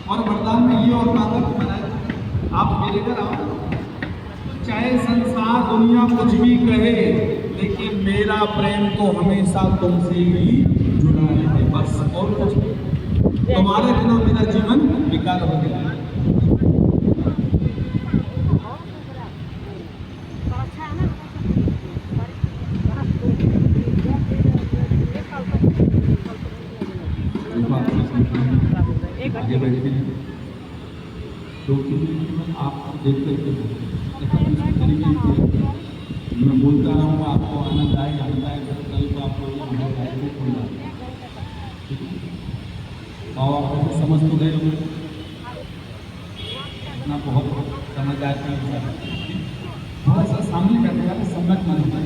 और वरदान में ये और ताकत बनाए, आप मेरे घर आओ, चाहे संसार दुनिया कुछ भी कहे, लेकिन मेरा प्रेम तो हमेशा तुमसे ही जुड़ा है, बस और कुछ नहीं। तुम्हारे बिना मेरा जीवन बेकार हो गया। आगे बैठे तो आप देखते मैं बोलता रहा हूँ, आपको आनंद आएगा, कल को आपको और आप समझ तो गए होंगे इतना बहुत समझ आती है। थोड़ा सा सामने बैठेगा तो सम्मत मन होगा।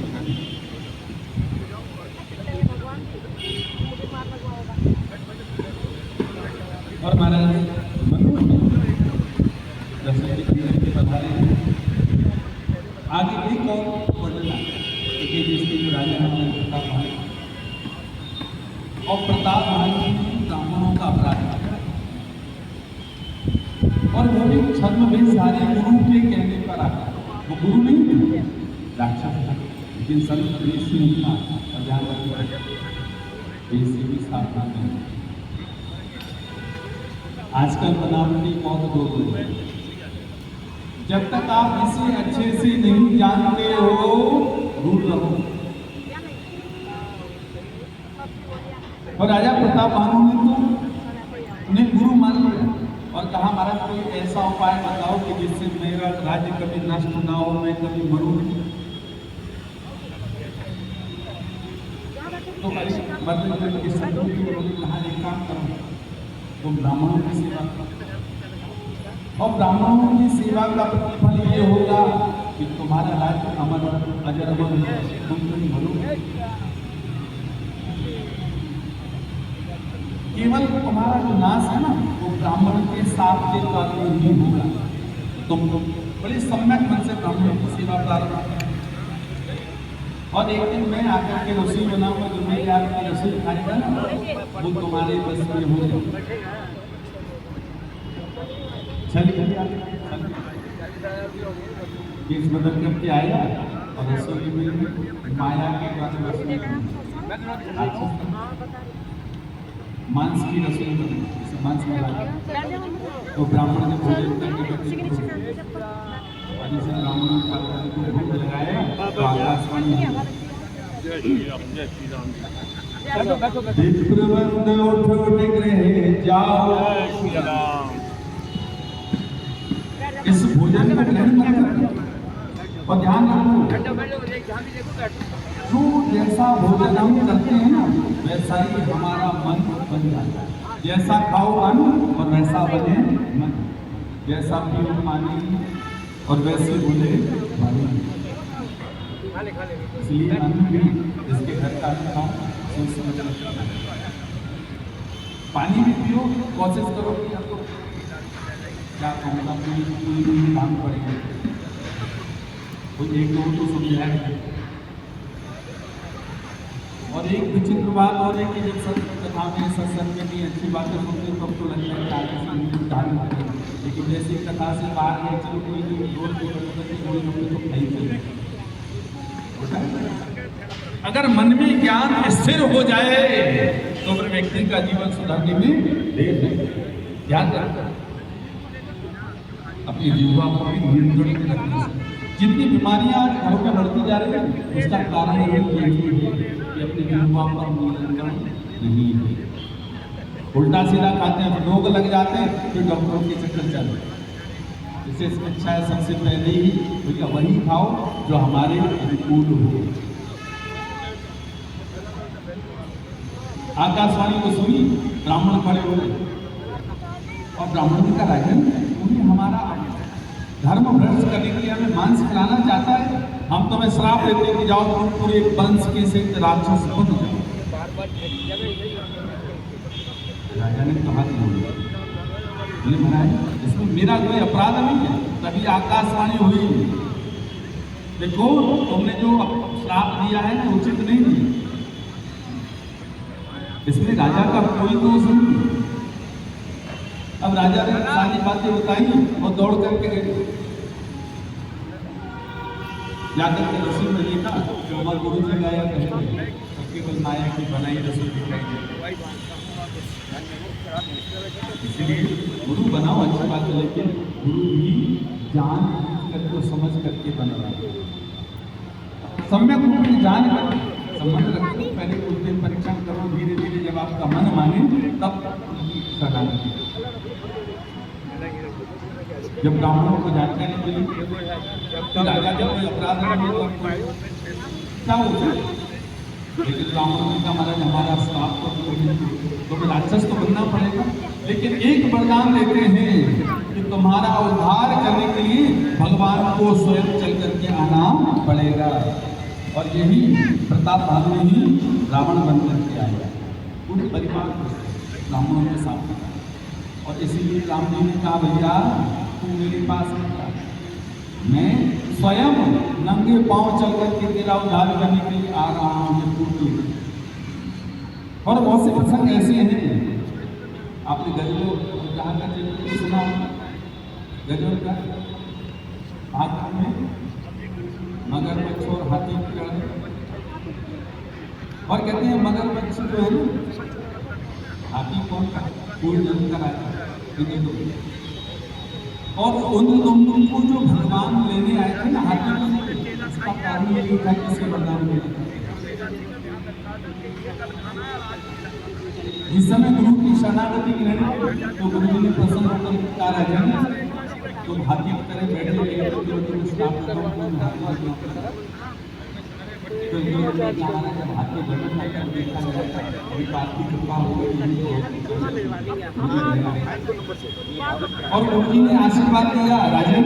और महाराज आगे एक और वर्णन है जिसके जो राजा प्रताप महान और प्रताप महान ब्राह्मणों का अपराध और वो भी छद्मवेशधारी गुरु के कहने पर आता। वो गुरु नहीं थे, राक्षस था, लेकिन संत देशी था और ध्यान रखिए देशी की स्थापना करें। आजकल बनावटी बहुत दूर है। जब तक आप इसे अच्छे से नहीं जानते हो दूर रहो। और राजा प्रताप भानु ने तो उन्हें गुरु मान लिया और कहा महाराज कोई ऐसा उपाय बताओ कि जिससे मेरा राज्य कभी नष्ट ना हो, मैं कभी मरूं। तो बदल के संतों की कहा एक काम करो, तो ब्राह्मणों की सेवा और ब्राह्मणों की सेवा का प्रतिफल ये होगा कि तुम्हारा राज्य अमर अजर अमर तुम भरोगे। केवल तुम्हारा जो नाश है ना वो ब्राह्मण के साथ के कारण ही होगा। तुम बड़ी सम्यक मन से ब्राह्मणों की सेवा प्रारंभ। और एक दिन मैं आकर के रसोई बनाऊंगा, जो मेरे आकर रसोई खाएगा ना वो तुम्हारे बस में हो जाए। चलिए बीच बदल करके आया और रसोई में माया के द्वारा मांस की रसोई बनी, मांस मिला तो ब्राह्मण ने भोजन करके ब्राह्मणों का भोग लगाया तो आकाशवाणी इस भोजन का ग्रहण मत और ध्यान रखो, जो जैसा भोजन हम करते हैं ना वैसा ही हमारा मन बन जाता है। जैसा खाओ अन्न और वैसा बने मन, जैसा पियो पानी और वैसे बोले वाणी। इसलिए अन्न भी जिसके घर का खाओ सोच समझ पानी भी पियो, कोशिश करो कि आपको क्या कहूँगा कोई काम पड़ेगा, कोई एक दो तो समझाएगा। और एक विचित्र बात और है कि जब कथा में सत्संग में भी अच्छी बातें सुनते तब तो लगता है कि आगे से धारण करें, लेकिन जैसे कथा से बाहर गए चलो कोई रोल कोई लोग तो नहीं चले। अगर मन में ज्ञान स्थिर हो जाए तो फिर व्यक्ति का जीवन सुधारने में देर नहीं। ध्यान रखना अपनी जीवा को भी नियंत्रण में रखना। जितनी बीमारियां घरों में बढ़ती जा रही है उसका कारण यही है दवा पर नियंत्रण नहीं है। उल्टा सीधा खाते हैं, रोग लग जाते हैं, फिर डॉक्टरों के चक्कर चलते हैं। इससे अच्छा है सबसे पहले ही भैया वही खाओ जो हमारे अनुकूल हो। आकाशवाणी को सुनी, ब्राह्मण खड़े हो गए और ब्राह्मण का राजन उन्हें हमारा धर्म भ्रष्ट करने के लिए हमें मांस खिलाना चाहता है। हम तुम्हें श्राप देते हैं कि जाओ तुम पूरे वंश के से राक्षस बन जाओ। राजा ने कहा कि बोले महाराज इसमें मेरा कोई अपराध नहीं है। तभी आकाशवाणी हुई, देखो तुमने जो श्राप दिया है ना उचित नहीं दिया, इसमें राजा का कोई दोष नहीं। अब राजा ने सारी बातें बताई और दौड़ करके गए, जाकर के रसोई में देखा जो हमारे गुरु जी गाया कहे केवल माया की बनाई रसोई दिखाई। इसलिए गुरु बनाओ अच्छी बात है, लेकिन गुरु भी जान करके समझ करके बना, सम्यक रूप में जान कर संबंध रखो। पहले कुछ दिन परीक्षण करो, धीरे धीरे जब आपका मन माने तब सगाई। जब ब्राह्मणों को जानकारी मिली कि राजा जब कोई अपराध करे तो क्या होता है, लेकिन ब्राह्मणों ने कहा महाराज हमारा श्राप तो राक्षस तो बनना पड़ेगा, लेकिन एक वरदान देते हैं कि तुम्हारा उद्धार करने के लिए भगवान को स्वयं चल करके आना पड़ेगा। और यही प्रतापभानु ही रावण बन करके आया, पूरे परिवार ब्राह्मणों के साथ। और इसीलिए राम जी ने कहा भैया तू मेरे पास आ, मैं स्वयं नंगे पांव चल करके तेरा उद्धार करने के लिए आ रहा हूँ। और बहुत से प्रसंग ऐसे हैं, आपने गजलों जहाँ का चित्र सुना होगा, गजल का हाथ में मगरमच्छ और हाथी की लड़ाई, और कहते हैं मगरमच्छ जो है ना हाथी कौन का कोई जन्म कराया, और उन दोनों को जो भगवान लेने आए थे ना हाथी को, उसका कारण यही था कि इसके वरदान मिला। जिस समय गुरु की शरणागति ग्रहण तो गुरु जी ने प्रसन्न होकर कहा राजा तुम हाथी की तरह बैठे तो हाथी देखा जाता अभी बात की कृपा हो गई। और गुरु जी ने आशीर्वाद दिया राजन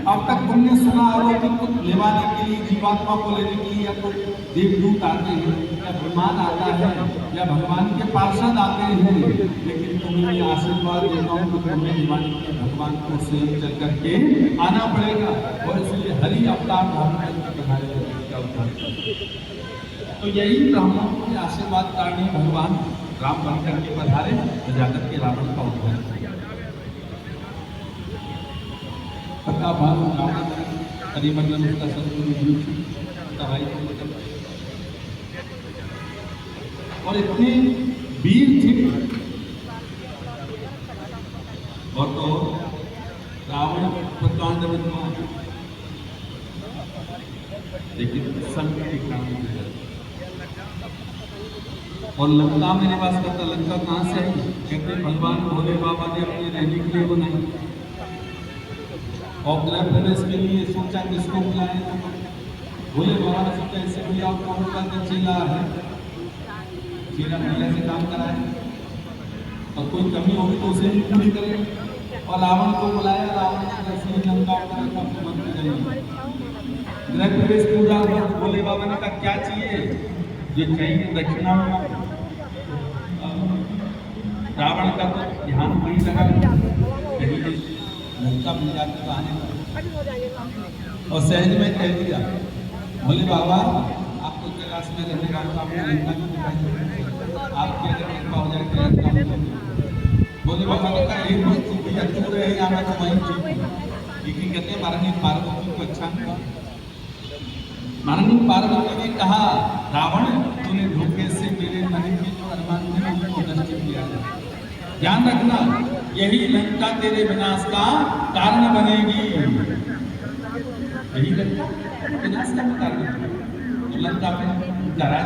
अब तक तुमने सुना हो कि तुम लेवाने के लिए जीवात्मा को लेने के लिए या तो देवदूत आते हैं या विमान आता है या भगवान के पार्षद आते हैं, लेकिन तुम्हें ये आशीर्वाद देता हूँ कि तुम्हें लेवाने के भगवान को स्वयं चल करके आना पड़ेगा। और इसलिए हरि अवतार धारण करके पधारे। तो यही ब्राह्मणों के आशीर्वाद कारण भगवान राम बन करके पधारे तो जाकर के रावण का उद्धार किया। परिवर्तन उसका सदगुरु और इतने वीर थे। और तो रावण प्रकांड लेकिन संकट और लंका में निवास करता। लंका कहाँ से आई? कहते भगवान भोले बाबा ने अपने रहने के लिए बनाई और गृह प्रवेश के लिए सोचा किसको बुलाएं। भोले बाबा ने सोचा इससे भैया का चेला है, चेला भैया से काम कराए और कोई कमी होगी तो उसे भी पूरी करें। और रावण को बुलाया, रावण ने दर्शन लंका गृह प्रवेश पूरा हुआ। भोले बाबा ने कहा क्या चाहिए? ये चाहिए दक्षिणा। रावण का तो ध्यान वही लगा कहीं लंका मिल जाती तो आने और सहज में कह दिया भोले बाबा आप तो कैलाश में रहने का आपने लंका क्यों दिखाई? आपकी अगर कृपा हो जाए भोले बाबा ने कहा एक बात तू रहे यहाँ तो वहीं ठीक, लेकिन कहते हैं मारनी पार्वती को अच्छा नहीं। माननीय पार्वती ने कहा रावण तूने धोखे से मेरे मन के जो अरमान थे उनको नष्ट किया है। ध्यान रखना यही लंका तेरे विनाश का कारण बनेगी। यही लंका विनाश का कारण तो लंका में डरा